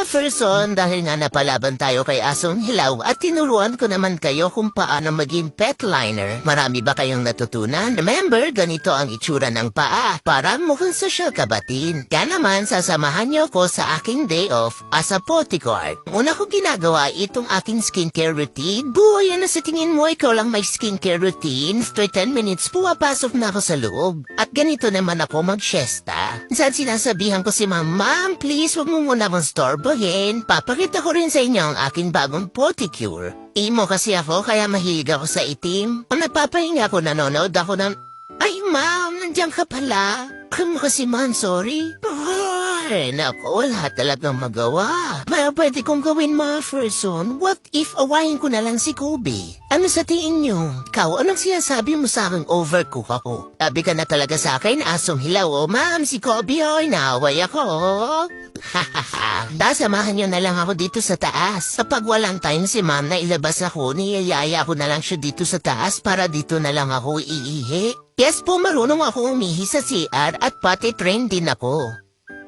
Mga person, dahil nga napalaban tayo kay Asong Hilaw at tinuruan ko naman kayo kung paano maging pet liner. Marami ba kayong natutunan? Remember, ganito ang itsura ng paa para mukhang social kabatin. Kaya naman, sasamahan niyo ko sa aking day off as a bodyguard. Una ko ginagawa itong aking skincare routine. Buhay na sa tingin mo ikaw lang may skincare routine. After 10 minutes, pumapasok na ako sa loob. At ganito naman ako mag-siesta. Saan sinasabihan ko si Ma'am, please wag mo muna akong storbohin. Papakita ko rin sa inyo ang aking bagong pedicure. Imo kasi ako kaya mahilig ako sa itim. Kung nagpapahinga ako, nanonood ako ng... Ay ma'am, nandiyan ka pala. Kamu kasi man, sorry. Ay, naku, wala talagang magawa. Pwede kong gawin mga person. What if awayin ko na lang si Kobe? Ano sa tingin niyo? Ikaw, anong sinasabi mo sa aking overcook ako? Sabi ka na talaga sa akin, Asong Hilaw. Oh, ma'am, si Kobe, oy, naaway ako. Samahan niyo na lang ako dito sa taas. Kapag walang time si ma'am na ilabas ako, niyayaya ko na lang siya dito sa taas para dito na lang ako iihi. Yes po, marunong ako umihi sa CR at pati train din ako.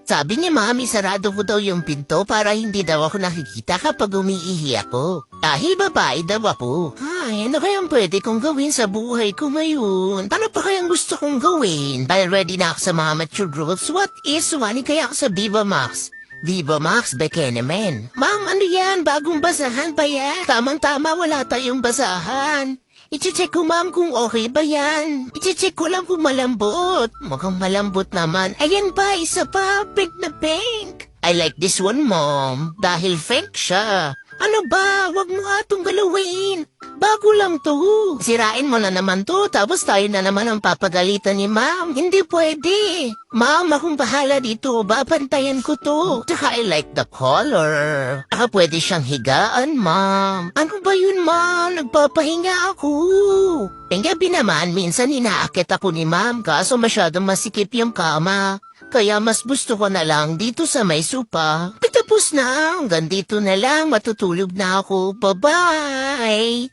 Sabi ni mami, sarado ko daw yung pinto para hindi daw ako nakikita kapag umiihi ako. Dahil babae daw ako. Ay, ano kayang pwede kong gawin sa buhay ko ngayon? Paano pa kayang gusto kong gawin? Dahil ready na ako sa mga mature rules, what is wani kaya ako sa Viva Max? Viva Max Bekenemen. Ma'am, ano yan? Bagong basahan ba yan? Tamang-tama, wala tayong basahan. I-check ko ma'am kung okay ba yan. I-check ko lang kung malambot. Mukhang malambot naman. Ayan pa, isa pa. Pink na pink. I like this one, mom. Dahil fake siya. Ano ba? Wag mo nga itong galawin. Bago lang to. Sirain mo na naman to, tapos tayo na naman ang papagalitan ni ma'am. Hindi pwede. Ma'am, akong bahala dito. Babantayan ko to. Tsaka I like the color. Pwede siyang higaan, ma'am. Ano ba yun, ma'am? Nagpapahinga ako. Ang gabi naman, minsan inaakit ako ni ma'am kaso masyadong masikip yung kama. Kaya mas gusto ko na lang dito sa may sopa. Tapos na, hanggang dito na lang, matutulog na ako. Bye-bye!